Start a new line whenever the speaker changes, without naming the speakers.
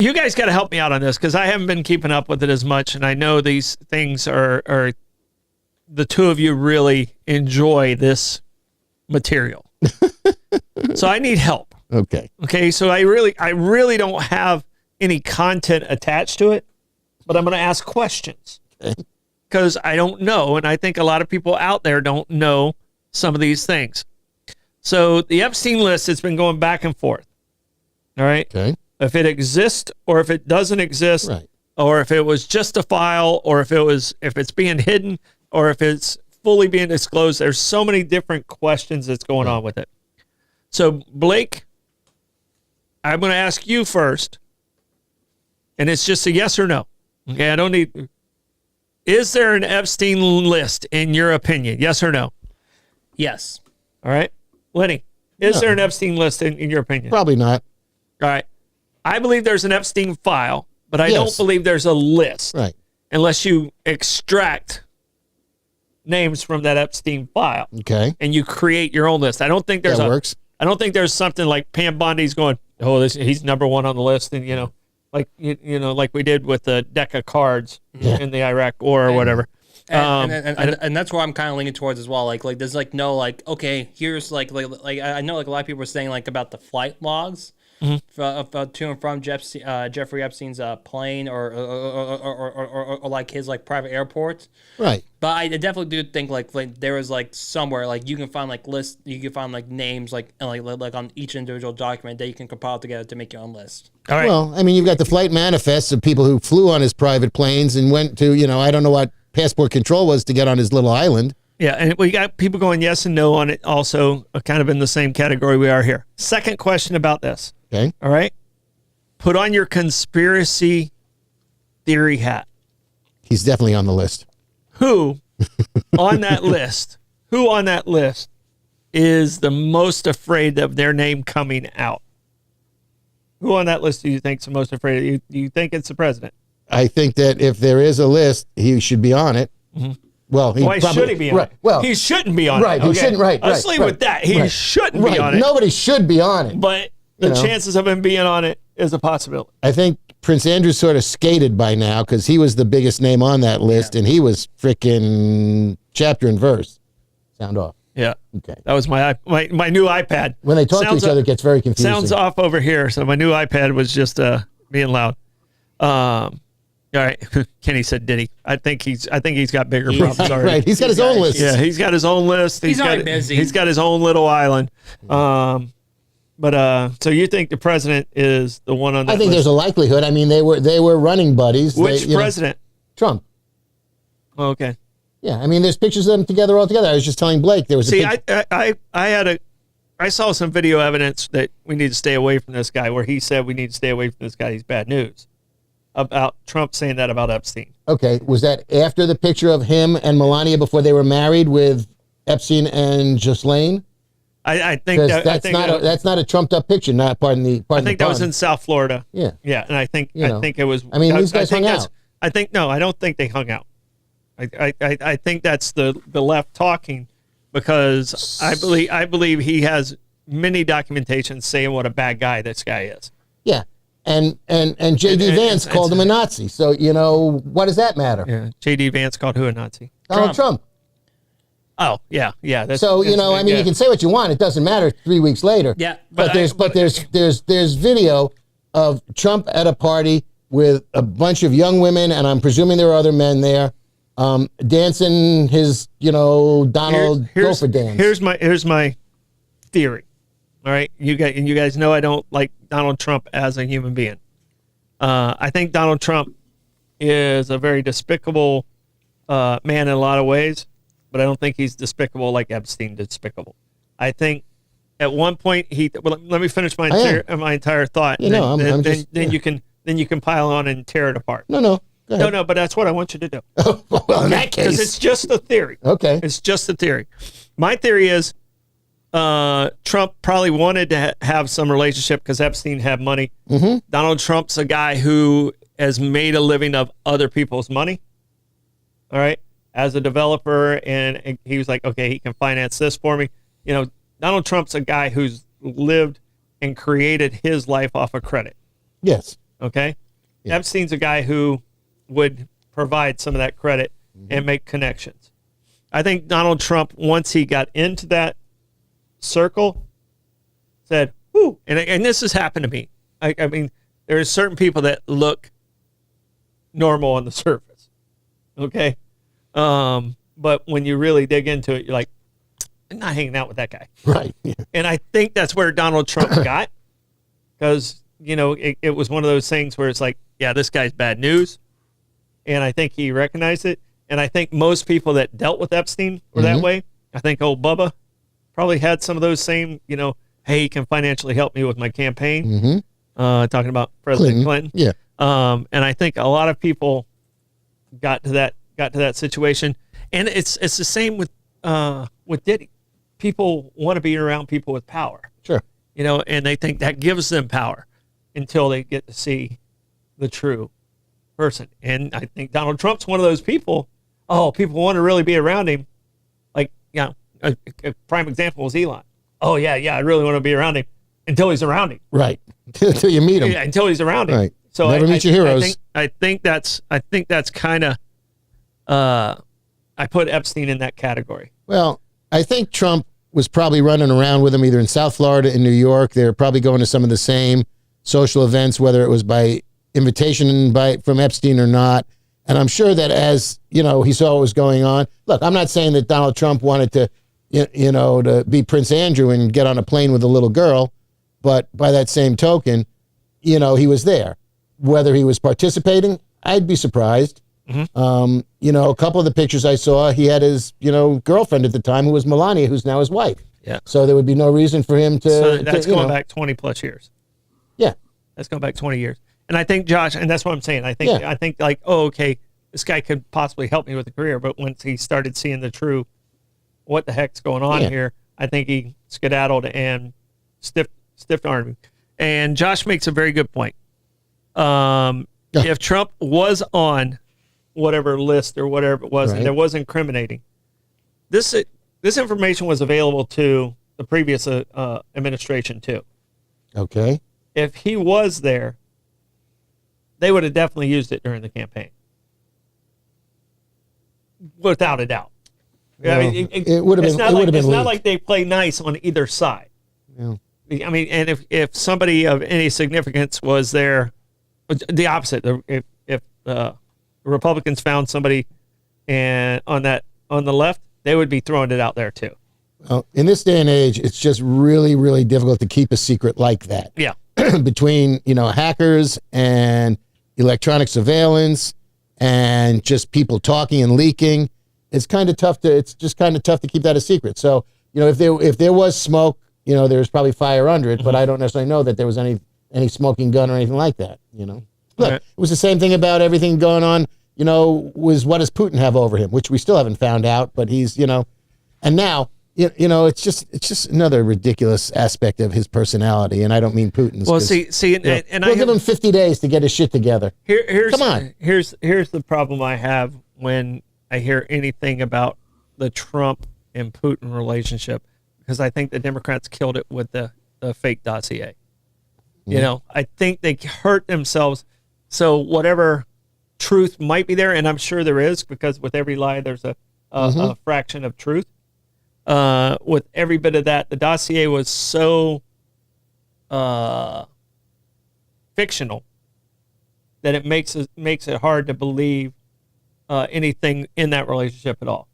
You guys got to help me out on this because I haven't been keeping up with it as much, and I know these things are the two of you really enjoy this material. So I need help. Okay, so I really don't have any content attached to it, but I'm going to ask questions because I don't know, and I think a lot of people out there don't know some of these things. So the Epstein list has been going back and forth. All right.
Okay.
If it exists or if it doesn't exist,
right.
or if it was just a file, or if it's being hidden, or if it's fully being disclosed, there's so many different questions that's going on with it. So Blake, I'm going to ask you first, and it's just a yes or no. Okay, I don't need. Is there an Epstein list in your opinion? Yes or no?
Yes.
All right, Lenny, is there an Epstein list in your opinion?
Probably not.
All right. I believe there's an Epstein file, but I don't believe there's a list.
Right.
Unless you extract names from that Epstein file.
Okay.
And you create your own list. I don't think there's
works.
I don't think there's something like Pam Bondi's going, oh, he's number one on the list, and like like we did with the deck of cards in the Iraq War or whatever.
And that's where I'm kind of leaning towards as well. Like there's no okay, here's like I know like a lot of people are saying like about the flight logs to and from Jeffrey Epstein's plane or like his like private airports.
Right.
But I definitely do think like there is like somewhere like you can find like lists, you can find like names like on each individual document that you can compile together to make your own list.
All right.
Well, I mean, you've got the flight manifests of people who flew on his private planes and went to, I don't know what passport control was to get on his little island.
Yeah, and we got people going yes and no on it also, kind of in the same category we are here. Second question about this.
Okay.
All right. Put on your conspiracy theory hat.
He's definitely on the list.
Who on that list is the most afraid of their name coming out? Who on that list do you think is the most afraid? Do you think it's the president?
I think that if there is a list, he should be on it.
Mm-hmm.
Well,
why should he be on it?
Well,
he shouldn't be on it.
Right,
Okay?
he shouldn't. Right,
Let's leave with that. He shouldn't be on it.
Nobody should be on it.
But the chances of him being on it is a possibility.
I think Prince Andrew sort of skated by now because he was the biggest name on that list, and he was freaking chapter and verse. Sound off.
Yeah.
Okay.
That was my new iPad.
When they talk to each other, it gets very confusing.
Sounds off over here, so my new iPad was just being loud. All right, Kenny said, "Did he?" I think he's got bigger problems already.
Right, he's got his own list.
Yeah, he's got his own list.
He's already busy.
He's got his own little island. But so you think the president is the one on that
I think
list?
there's a likelihood. I mean, they were running buddies.
Which president?
Trump.
Oh, okay.
Yeah, I mean, there's pictures of them together all together. I was just telling Blake there was.
I saw some video evidence that we need to stay away from this guy, where he said we need to stay away from this guy. He's bad news. About Trump saying that about Epstein.
Okay, was that after the picture of him and Melania before they were married with Epstein and Ghislaine?
I think
that's not a trumped up picture. Not pardon the.
I think that was in South Florida.
Yeah,
yeah, and I think it was.
I mean, these guys hung out.
I don't think they hung out. I think that's the left talking, because I believe he has many documentations saying what a bad guy this guy is.
Yeah. And J.D. Vance called him a Nazi. So, what does that matter?
Yeah. J.D. Vance called who a Nazi?
Donald Trump.
Oh, yeah.
So, you can say what you want. It doesn't matter 3 weeks later.
Yeah.
But there's video of Trump at a party with a bunch of young women, and I'm presuming there are other men there, dancing his, Donald Gopher dance.
Here's my theory. All right, you guys know I don't like Donald Trump as a human being. I think Donald Trump is a very despicable man in a lot of ways, but I don't think he's despicable like Epstein despicable. I think at one point let me finish my entire thought. Then you can pile on and tear it apart.
No. Go ahead.
No, but that's what I want you to do.
Well, in that case,
because it's just a theory.
Okay,
it's just a theory. My theory is. Trump probably wanted to have some relationship because Epstein had money.
Mm-hmm.
Donald Trump's a guy who has made a living of other people's money. All right. As a developer. And he was like, okay, he can finance this for me. Donald Trump's a guy who's lived and created his life off of credit.
Yes.
Okay.
Yeah.
Epstein's a guy who would provide some of that credit and make connections. I think Donald Trump, once he got into that circle, said, whoo, and this has happened to me. I mean, there are certain people that look normal on the surface. Okay. But when you really dig into it, you're like, I'm not hanging out with that guy.
Right. Yeah.
And I think that's where Donald Trump got, because, you know, it was one of those things where it's like, yeah, this guy's bad news. And I think he recognized it. And I think most people that dealt with Epstein were that way. I think old Bubba probably had some of those same, you know, hey, he can financially help me with my campaign. Talking about President Clinton.
Yeah.
And I think a lot of people got to that situation. And it's the same with Diddy. People want to be around people with power.
Sure.
You know, and they think that gives them power until they get to see the true person. And I think Donald Trump's one of those people. Oh, people want to really be around him. Like, you know, a prime example was Elon. Oh, yeah, I really want to be around him until he's around him.
Right. Until you meet him.
Yeah, until he's around him.
Right.
So
Never meet your heroes.
I think that's kind of, I put Epstein in that category.
Well, I think Trump was probably running around with him either in South Florida and New York. They were probably going to some of the same social events, whether it was by invitation from Epstein or not. And I'm sure that as, you know, he saw what was going on. Look, I'm not saying that Donald Trump wanted to, you know, to be Prince Andrew and get on a plane with a little girl. But by that same token, you know, he was there. Whether he was participating, I'd be surprised. You know, a couple of the pictures I saw, he had his, you know, girlfriend at the time who was Melania, who's now his wife.
Yeah.
So there would be no reason for him to.
So that's
going
back 20 plus years.
Yeah.
That's going back 20 years. And I think Josh, and that's what I'm saying. I think like, oh, okay, this guy could possibly help me with a career. But once he started seeing the true, what the heck's going on here, I think he skedaddled and stiff armed me. And Josh makes a very good point. If Trump was on whatever list or whatever it was, and it was incriminating, this information was available to the previous administration too.
Okay.
If he was there, they would have definitely used it during the campaign, without a doubt.
Well,
I mean,
it would have been.
It's not like they play nice on either side.
Yeah.
I mean, and if somebody of any significance was there, the opposite. If Republicans found somebody on the left, they would be throwing it out there too.
Well, in this day and age, it's just really, really difficult to keep a secret like that.
Yeah.
Between, you know, hackers and electronic surveillance and just people talking and leaking, it's just kind of tough to keep that a secret. So, you know, if there was smoke, you know, there's probably fire under it, but I don't necessarily know that there was any smoking gun or anything like that, you know. Look, it was the same thing about everything going on, you know, was what does Putin have over him, which we still haven't found out, but he's, you know, and now, you know, it's just another ridiculous aspect of his personality, and I don't mean Putin's.
Well, see, and
we'll give him 50 days to get his shit together.
Come on. Here's the problem I have when I hear anything about the Trump and Putin relationship, because I think the Democrats killed it with the fake dossier. You know, I think they hurt themselves. So whatever truth might be there, and I'm sure there is, because with every lie there's a fraction of truth. With every bit of that, the dossier was so fictional that it makes it hard to believe anything in that relationship at all.